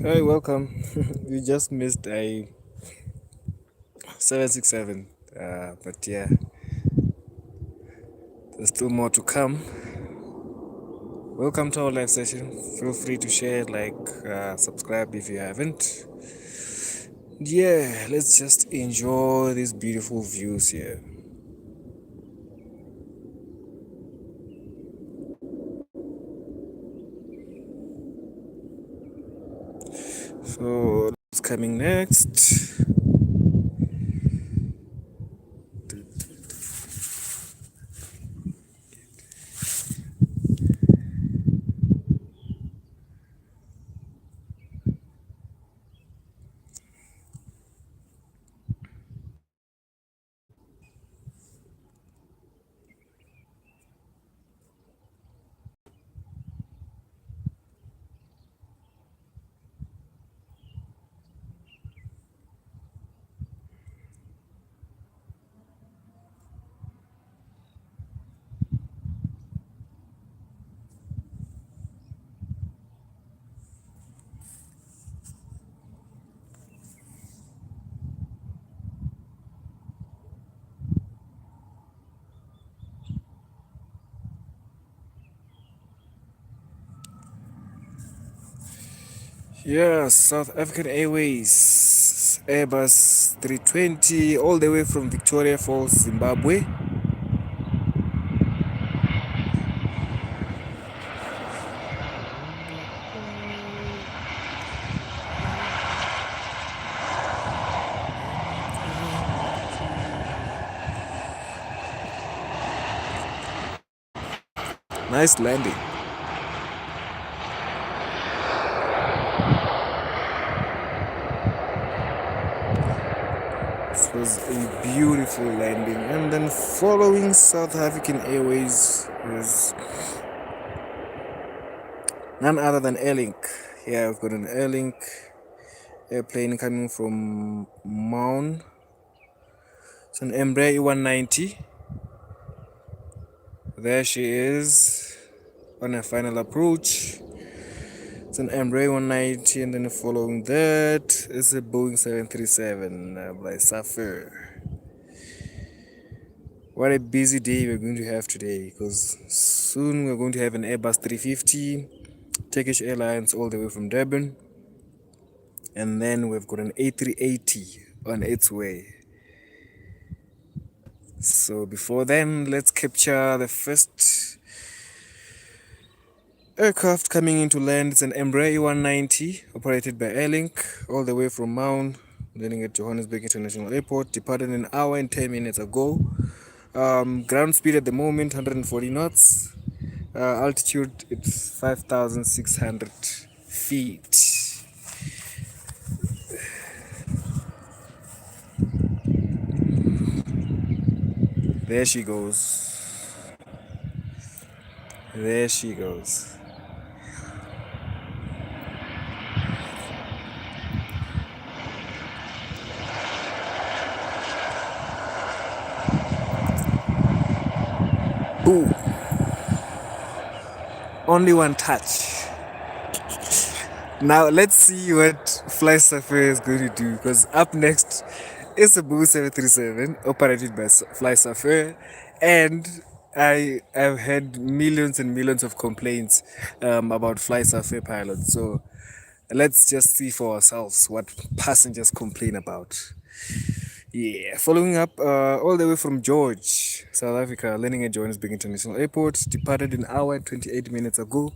Hey, welcome. We just missed a 767. But yeah, there's still more to come. Welcome to our live session. Feel free to share, subscribe if you haven't. Yeah, let's just enjoy these beautiful views here. So, what's coming next? Yeah, South African Airways, Airbus 320, all the way from Victoria Falls, Zimbabwe. Nice landing. This was a beautiful landing. And then following South African Airways is none other than Airlink. Yeah, we've got an Airlink airplane coming from Maun. It's an Embraer E190. There she is on a final approach. It's an Embraer 190, and then following that is a Boeing 737 by Safir. What a busy day we're going to have today, because soon we're going to have an Airbus 350, Turkish Airlines all the way from Durban, and then we've got an A380 on its way. So before then, let's capture the first aircraft coming into land. It's an Embraer E190 operated by Airlink all the way from Maun, landing at Johannesburg International Airport, departed an hour and 10 minutes ago. Ground speed at the moment 140 knots. Altitude it's 5,600 feet. There she goes. There she goes. Ooh. Only one touch. Now let's see what Fly Safari is going to do, because up next is a Boeing 737 operated by Fly Safari, and I have had millions and millions of complaints about Fly Safari pilots. So let's just see for ourselves what passengers complain about. Yeah, following up all the way from George, South Africa, landing at Johannesburg International Airport, departed an hour and 28 minutes ago.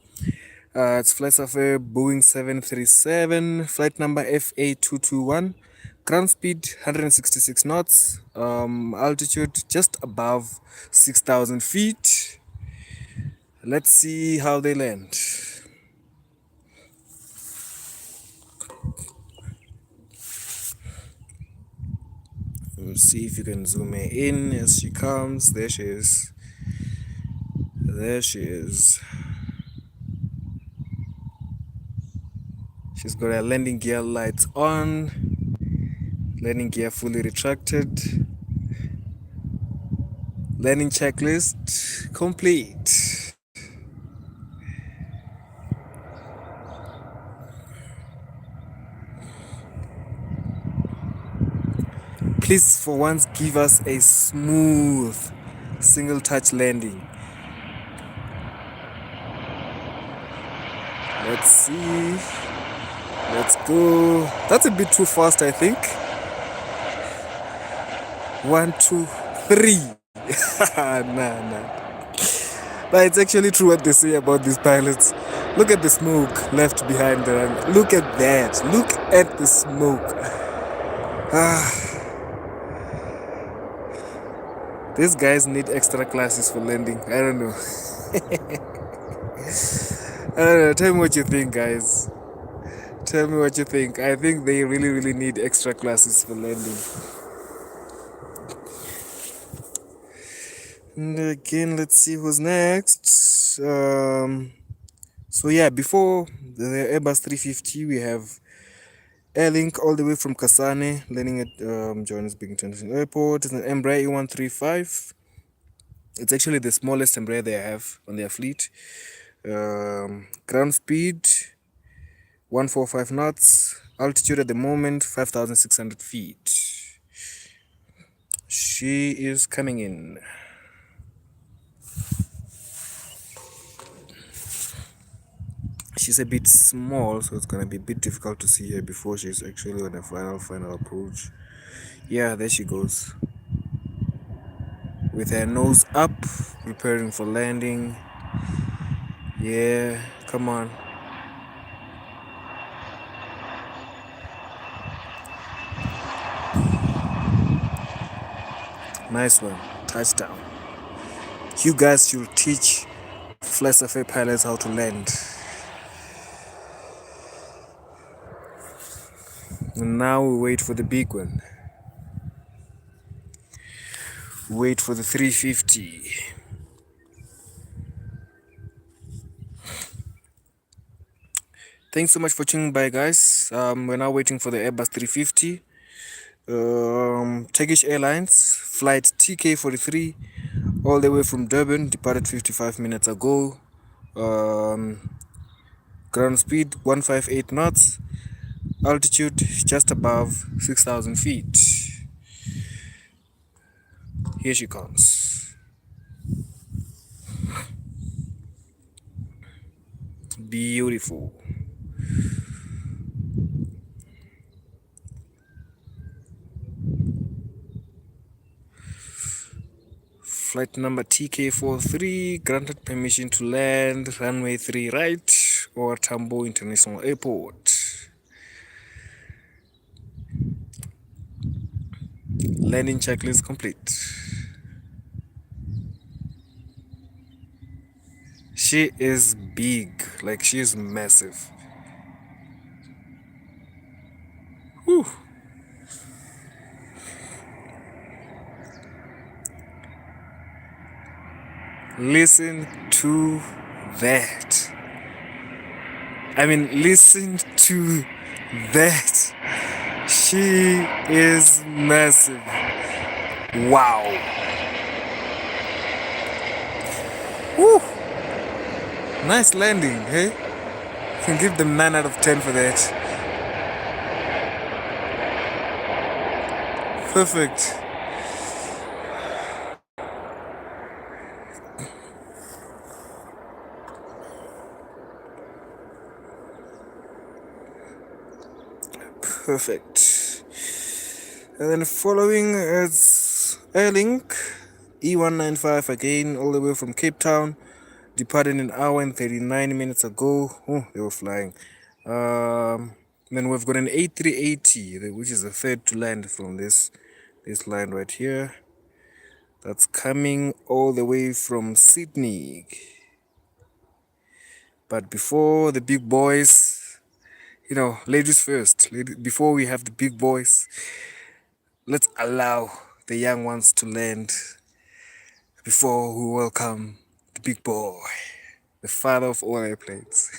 It's Flight Safari Boeing 737, flight number FA221, ground speed 166 knots, altitude just above 6,000 feet. Let's see how they land. We'll see if you can zoom her in as she comes. There she is. There she is. She's got her landing gear lights on, landing gear fully retracted, landing checklist complete. Please, for once, give us a smooth single touch landing. Let's see. Let's go. That's a bit too fast, I think. 1, 2, 3. Nah. But it's actually true what they say about these pilots. Look at the smoke left behind the runway. Look at that. Look at the smoke. These guys need extra classes for landing. I don't know. I don't know. Tell me what you think, guys. Tell me what you think. I think they really need extra classes for landing. And again, let's see who's next. So yeah, before the Airbus 350, we have Airlink all the way from Kasane, landing at Johannesburg International Airport. It's an Embraer E135. It's actually the smallest Embraer they have on their fleet. Ground speed 145 knots. Altitude at the moment 5,600 feet. She is coming in. She's a bit small, so it's gonna be a bit difficult to see her before she's actually on the final approach. Yeah, there she goes. With her nose up, preparing for landing. Yeah, come on. Nice one. Touchdown. You guys should teach FlySafair pilots how to land. And now we wait for the big one. Wait for the 350. Thanks so much for tuning by, guys. We're now waiting for the Airbus 350. Turkish Airlines flight TK43 all the way from Durban, departed 55 minutes ago. Ground speed 158 knots, altitude just above 6,000 feet. Here she comes. Beautiful. Flight number TK43 granted permission to land runway 3 right or Tambo International Airport. Landing checklist complete. She is big, like she is massive. Whew. Listen to that. I mean, listen to that. She is massive. Wow. Woo. Nice landing, hey? Can give them 9 out of 10 for that. Perfect. Perfect. And then following is Airlink E195 again, all the way from Cape Town, departed an hour and 39 minutes ago. Oh, they were flying. Then we've got an A380, which is the third to land from this line right here. That's coming all the way from Sydney. But before the big boys, you know, ladies first. Before we have the big boys, let's allow the young ones to land before we welcome the big boy, the father of all airplanes,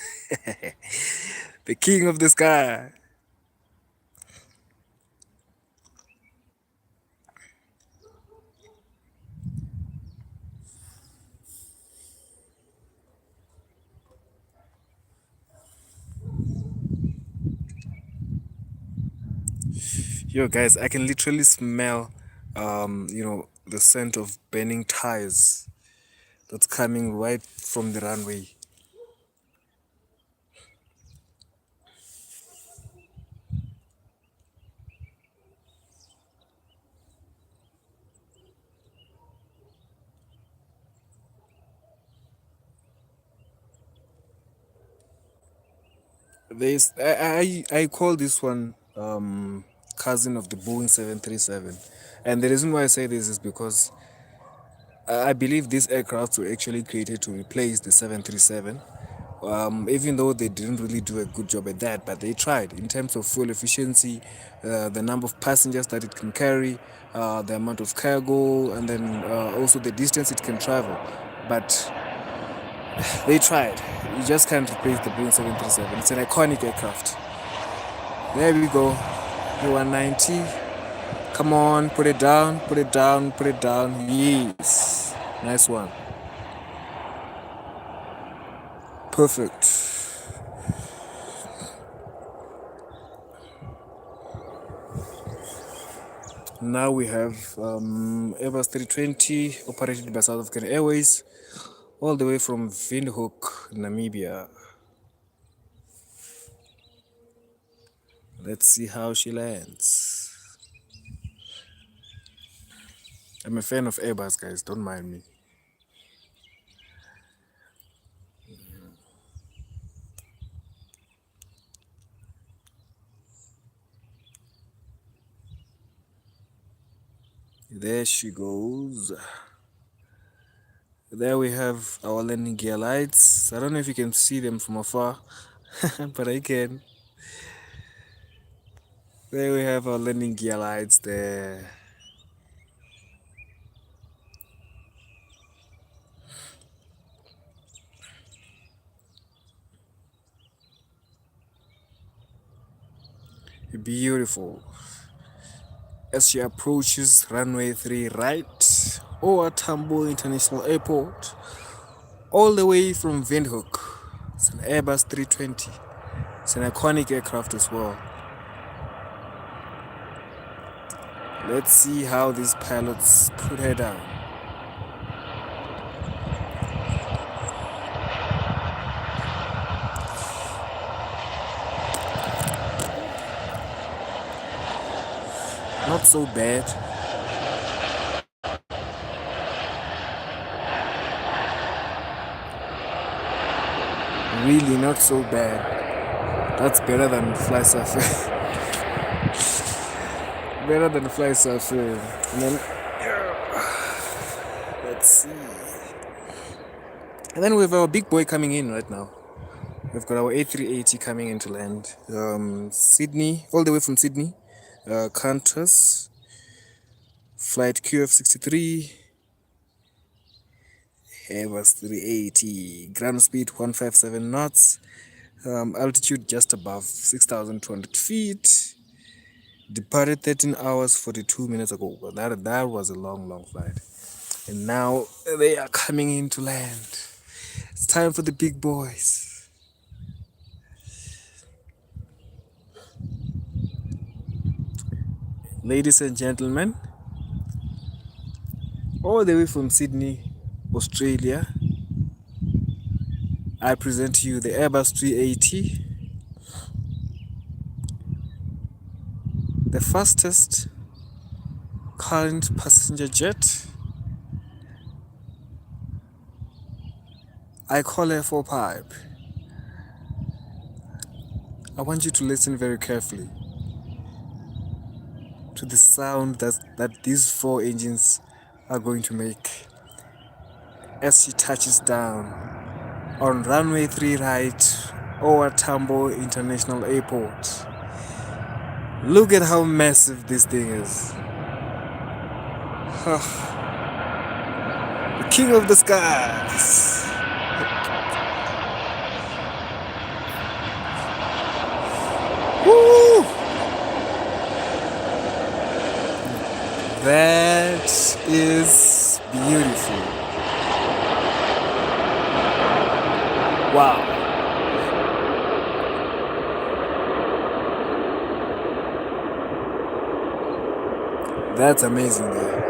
the king of the sky. Yo, guys, I can literally smell, the scent of burning tires that's coming right from the runway. I call this one cousin of the Boeing 737, and the reason why I say this is because I believe these aircrafts were actually created to replace the 737. Even though they didn't really do a good job at that, but they tried in terms of fuel efficiency, the number of passengers that it can carry, the amount of cargo, and then also the distance it can travel. But they tried. You just can't replace the Boeing 737. It's an iconic aircraft. There we go. U190. Come on, put it down, put it down, put it down. Yes. Nice one. Perfect. Now we have Airbus 320 operated by South African Airways all the way from Windhoek, Namibia. Let's see how she lands. I'm a fan of Airbus, guys, don't mind me. There she goes. There we have our landing gear lights. I don't know if you can see them from afar, but I can. There we have our landing gear lights there. Beautiful. As she approaches runway 3 right over Tambo International Airport, all the way from Windhoek. It's an Airbus 320. It's an iconic aircraft as well. Let's see how these pilots put her down. Not so bad. Really not so bad. That's better than fly surfer. Better than fly surfer. And then let's see. And then we have our big boy coming in right now. We've got our A380 coming into land. Sydney, all the way from Sydney. Qantas, flight QF63, Airbus 380, ground speed 157 knots, altitude just above 6,200 feet. Departed 13 hours 42 minutes ago. Well, that was a long flight. And now they are coming into land. It's time for the big boys. Ladies and gentlemen, all the way from Sydney, Australia, I present to you the Airbus 380, the fastest current passenger jet. I call her 4-pipe. I want you to listen very carefully to the sound that these 4 engines are going to make as she touches down on runway 3 right over Tambo International Airport. Look at how massive this thing is. The king of the skies. Woo! That is beautiful. Wow. That's amazing, though.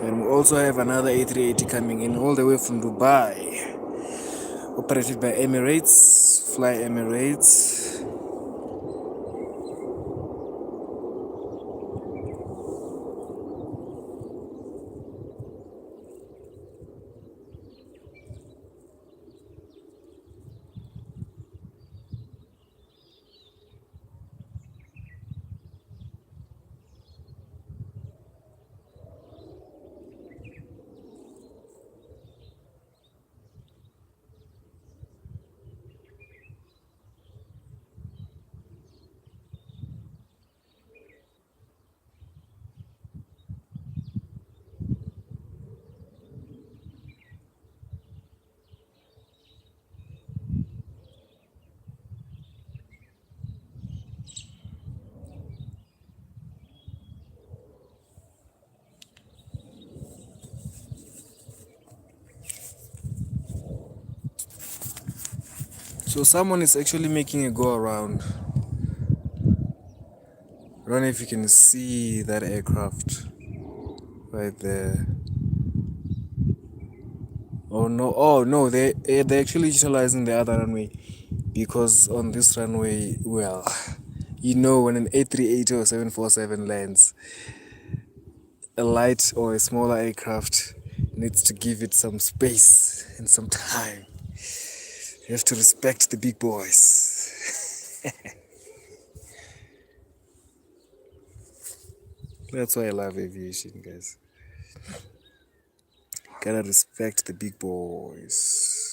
And we also have another A380 coming in all the way from Dubai, operated by Emirates, Fly Emirates. So someone is actually making a go around. I don't know if you can see that aircraft right there. Oh no! Oh no! They're actually utilizing the other runway, because on this runway, well, you know, when an A380 or 747 lands, a light or a smaller aircraft needs to give it some space and some time. You have to respect the big boys. That's why I love aviation, guys. Gotta respect the big boys.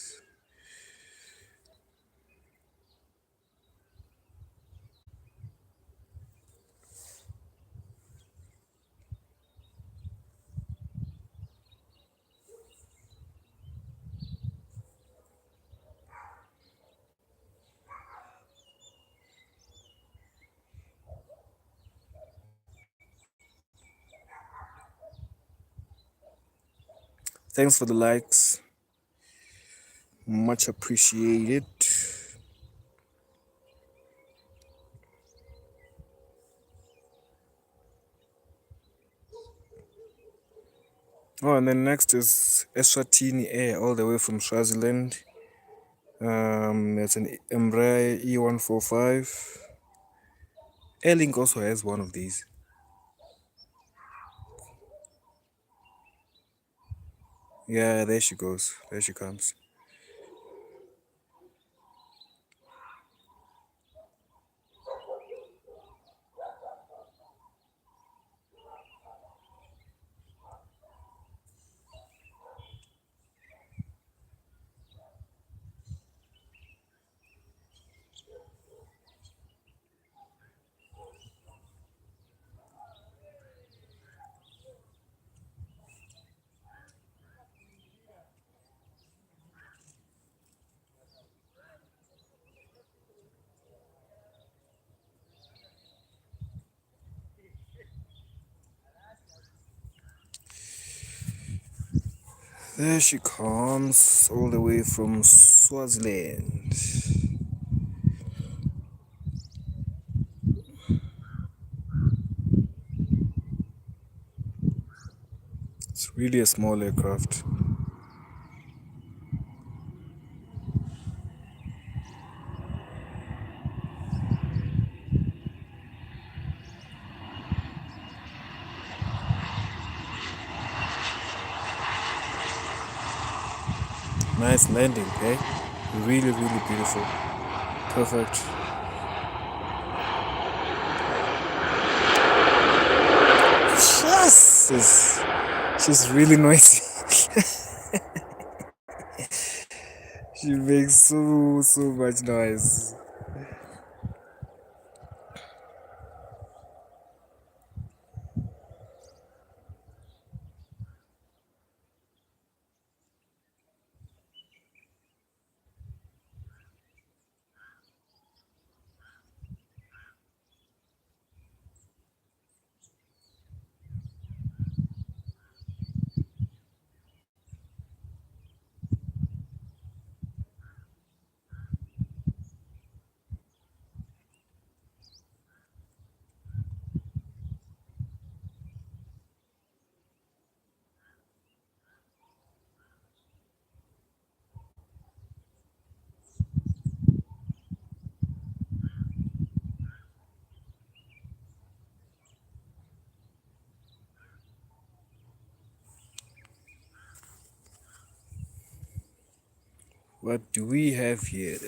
Thanks for the likes. Much appreciated. Oh, and then next is Eswatini Air, all the way from Swaziland. It's an Embraer E145. Airlink also has one of these. Yeah, there she goes. There she comes. There she comes, all the way from Swaziland. It's really a small aircraft. Nice landing, okay? Really, really beautiful. Perfect. Yes! She's really noisy. She makes so much noise. What do we have here?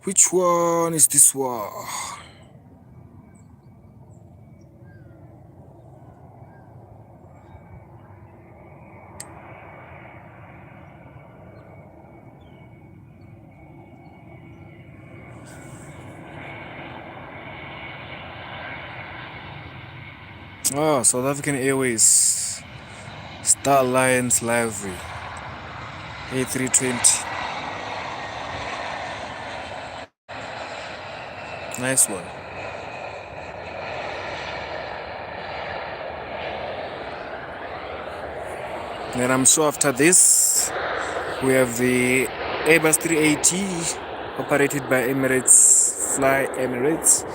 Which one is this one? Oh, South African Airways. Star Alliance Livery. A320. Nice one. And I'm sure after this, we have the Airbus 380 operated by Emirates, Fly Emirates.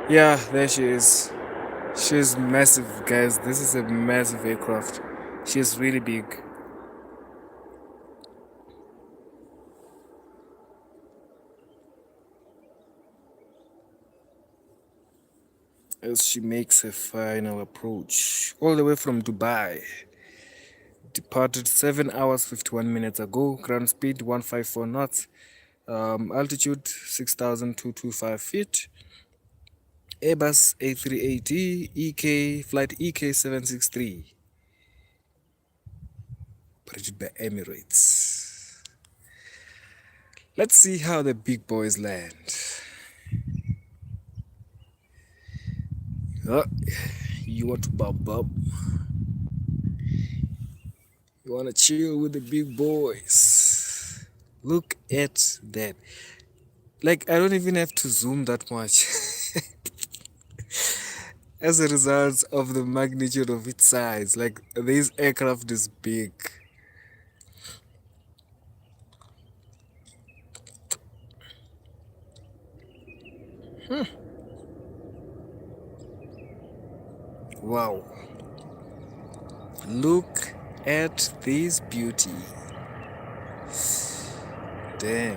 Yeah, there she is. She's massive, guys. This is a massive aircraft. She's really big. As she makes her final approach all the way from Dubai. Departed 7 hours 51 minutes ago. Ground speed 154 knots. Altitude 6,225 feet. Airbus A380 EK flight EK763. Operated by Emirates. Let's see how the big boys land. Oh, you want to bump up? You want to chill with the big boys? Look at that. Like, I don't even have to zoom that much. As a result of the magnitude of its size, like, this aircraft is big. Wow. Look at this beauty. Damn.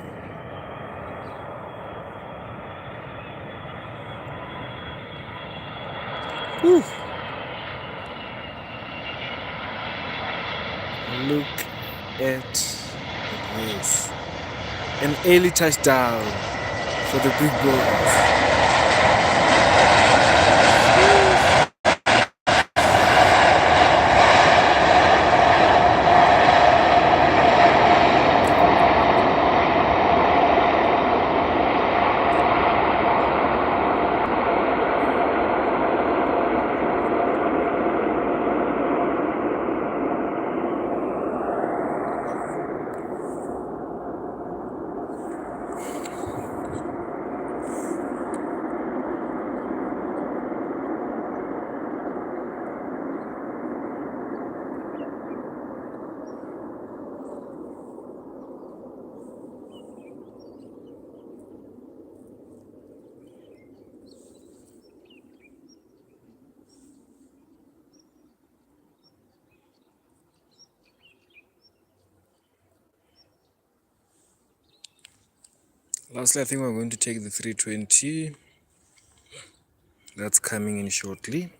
Whew. Look at this. An early touchdown for the big boys. Lastly, I think we're going to take the 320. That's coming in shortly.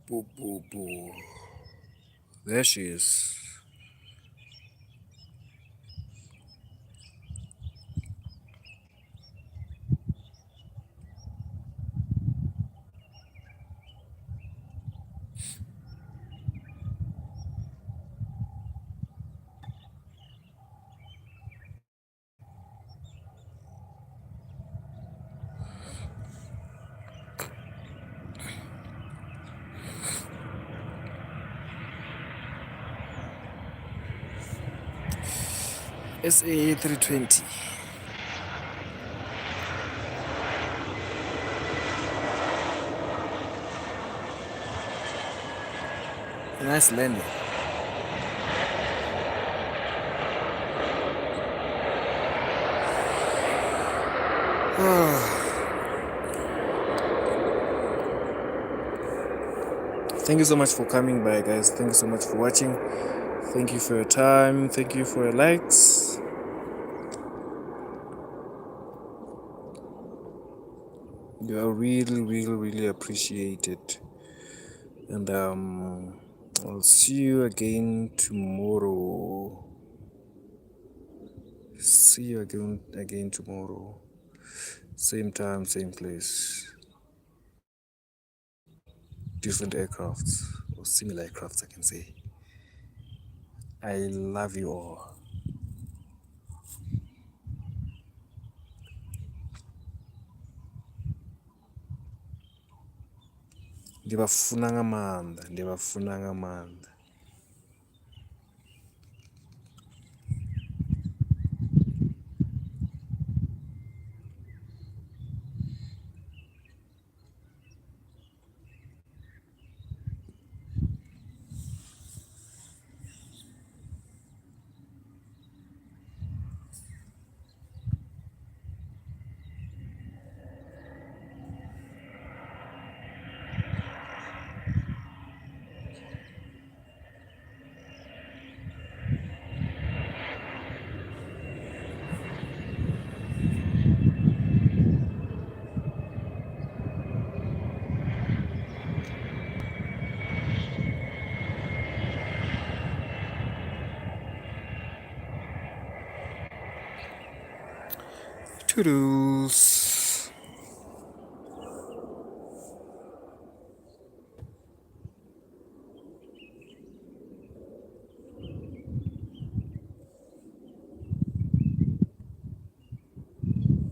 Boo, boo, boo. There she is. SAA 320. Nice landing. Thank you so much for coming by, guys. Thank you so much for watching. Thank you for your time. Thank you for your likes. You are really, really, really appreciated. And I'll see you again tomorrow. See you again tomorrow. Same time, same place. Different aircrafts or similar aircrafts, I can say. I love you all. Ndibafuna ngamanda. Toodles.